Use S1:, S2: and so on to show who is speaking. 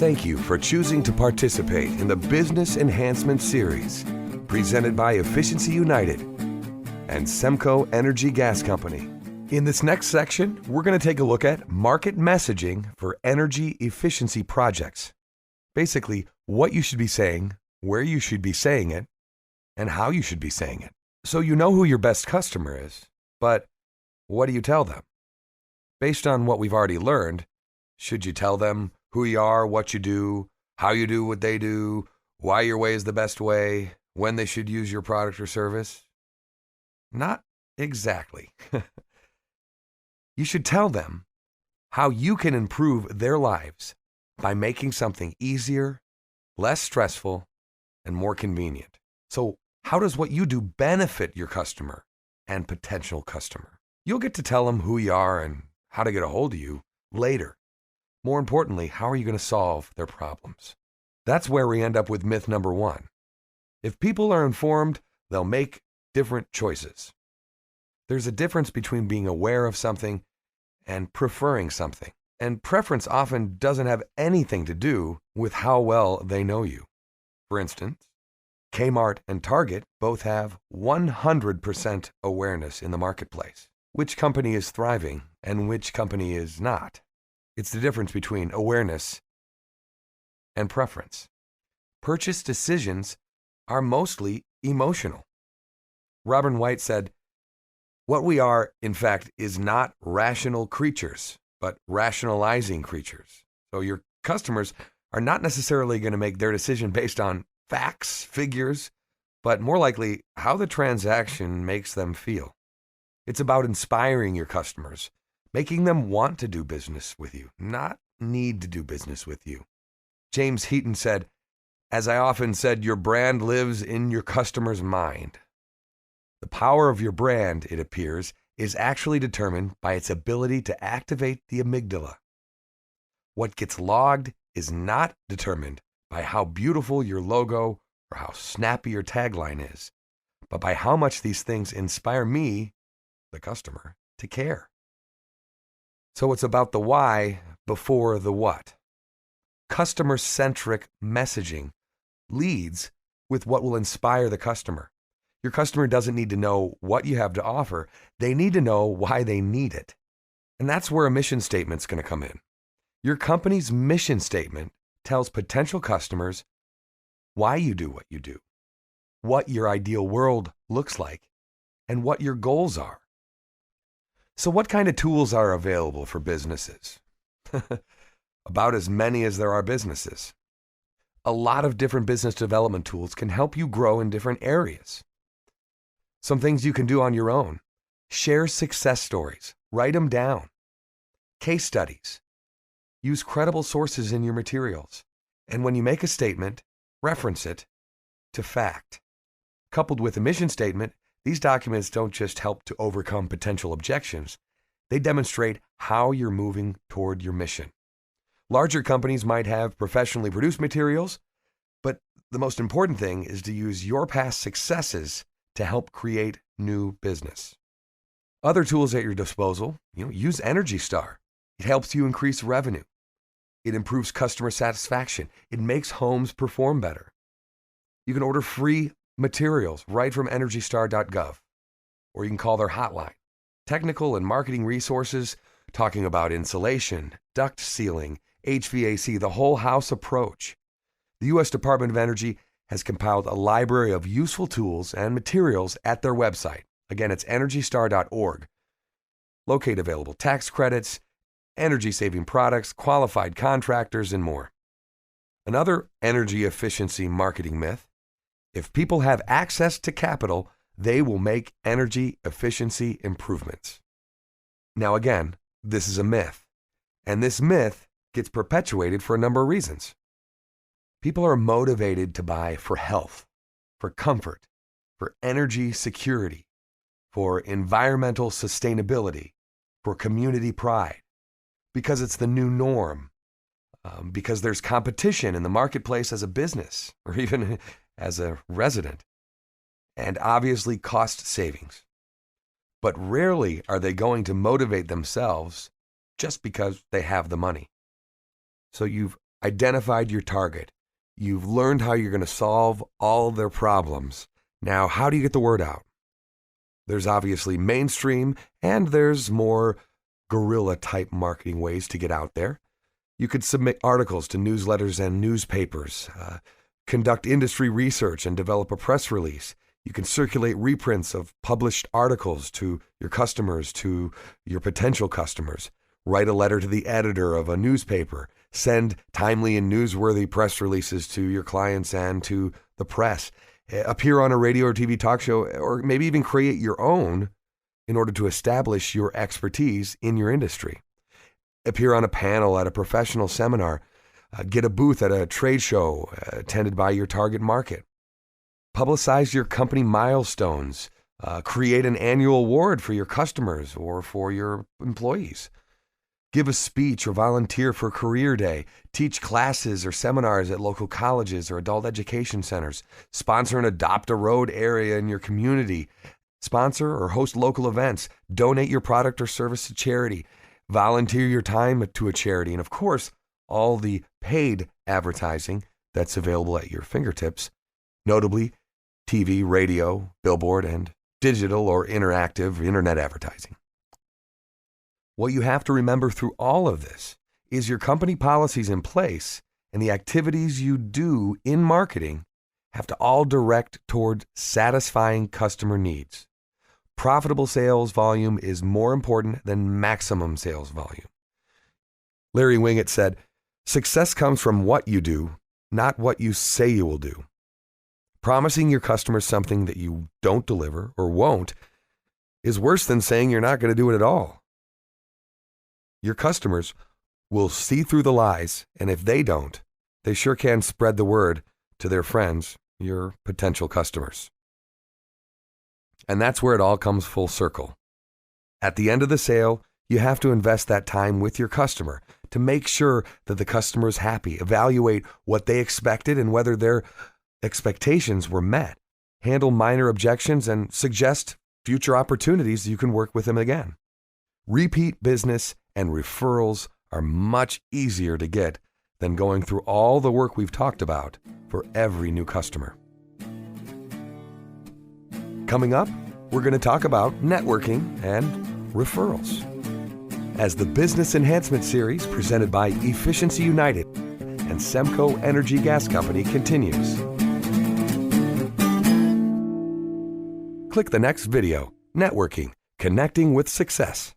S1: Thank you for choosing to participate in the Business Enhancement Series, presented by Efficiency United and Semco Energy Gas Company. In this next section, we're going to take a look at market messaging for energy efficiency projects. Basically, what you should be saying, where you should be saying it, and how you should be saying it. So you know who your best customer is, but what do you tell them? Based on what we've already learned, should you tell them who you are, what you do, how you do what they do, why your way is the best way, when they should use your product or service? Not exactly. You should tell them how you can improve their lives by making something easier, less stressful, and more convenient. So how does what you do benefit your customer and potential customer? You'll get to tell them who you are and how to get a hold of you later. More importantly, how are you going to solve their problems? That's where we end up with myth number 1. If people are informed, they'll make different choices. There's a difference between being aware of something and preferring something. And preference often doesn't have anything to do with how well they know you. For instance, Kmart and Target both have 100% awareness in the marketplace. Which company is thriving and which company is not? It's the difference between awareness and preference. Purchase decisions are mostly emotional. Robin White said, "What we are, in fact, is not rational creatures, but rationalizing creatures." So your customers are not necessarily going to make their decision based on facts, figures, but more likely how the transaction makes them feel. It's about inspiring your customers, making them want to do business with you, not need to do business with you. James Heaton said, "As I often said, your brand lives in your customer's mind." The power of your brand, it appears, is actually determined by its ability to activate the amygdala. What gets logged is not determined by how beautiful your logo or how snappy your tagline is, but by how much these things inspire me, the customer, to care. So it's about the why before the what. Customer-centric messaging leads with what will inspire the customer. Your customer doesn't need to know what you have to offer. They need to know why they need it. And that's where a mission statement's going to come in. Your company's mission statement tells potential customers why you do what you do, what your ideal world looks like, and what your goals are. So what kind of tools are available for businesses? About as many as there are businesses. A lot of different business development tools can help you grow in different areas. Some things you can do on your own. Share success stories. Write them down. Case studies. Use credible sources in your materials. And when you make a statement, reference it to fact. Coupled with a mission statement, these documents don't just help to overcome potential objections. They demonstrate how you're moving toward your mission. Larger companies might have professionally produced materials, but the most important thing is to use your past successes to help create new business. Other tools at your disposal, use Energy Star. It helps you increase revenue. It improves customer satisfaction. It makes homes perform better. You can order free materials right from EnergyStar.gov, or you can call their hotline. Technical and marketing resources talking about insulation, duct sealing, HVAC, the whole house approach. The U.S. Department of Energy has compiled a library of useful tools and materials at their website. Again, it's EnergyStar.org. Locate available tax credits, energy-saving products, qualified contractors, and more. Another energy efficiency marketing myth: if people have access to capital, they will make energy efficiency improvements. Now again, this is a myth, and this myth gets perpetuated for a number of reasons. People are motivated to buy for health, for comfort, for energy security, for environmental sustainability, for community pride, because it's the new norm, because there's competition in the marketplace as a business or even as a resident, and obviously cost savings. But rarely are they going to motivate themselves just because they have the money. So you've identified your target. You've learned how you're going to solve all their problems. Now, how do you get the word out? There's obviously mainstream, and there's more guerrilla-type marketing ways to get out there. You could submit articles to newsletters and newspapers, conduct industry research and develop a press release. You can circulate reprints of published articles to your customers, to your potential customers. Write a letter to the editor of a newspaper. Send timely and newsworthy press releases to your clients and to the press. Appear on a radio or TV talk show, or maybe even create your own in order to establish your expertise in your industry. Appear on a panel at a professional seminar. Get a booth at a trade show attended by your target market. Publicize your company milestones. Create an annual award for your customers or for your employees. Give a speech or volunteer for Career Day. Teach classes or seminars at local colleges or adult education centers. Sponsor an Adopt a Road area in your community. Sponsor or host local events. Donate your product or service to charity. Volunteer your time to a charity. And of course, all the paid advertising that's available at your fingertips, notably TV, radio, billboard, and digital or interactive internet advertising. What you have to remember through all of this is your company policies in place and the activities you do in marketing have to all direct toward satisfying customer needs. Profitable sales volume is more important than maximum sales volume. Larry Winget said, "Success comes from what you do, not what you say you will do." Promising your customers something that you don't deliver or won't is worse than saying you're not going to do it at all. Your customers will see through the lies, and if they don't, they sure can spread the word to their friends, your potential customers. And that's where it all comes full circle. At the end of the sale, you have to invest that time with your customer to make sure that the customer is happy, evaluate what they expected and whether their expectations were met, handle minor objections, and suggest future opportunities you can work with them again. Repeat business and referrals are much easier to get than going through all the work we've talked about for every new customer. Coming up, we're going to talk about networking and referrals as the Business Enhancement Series presented by Efficiency United and Semco Energy Gas Company continues. Click the next video, Networking, Connecting with Success.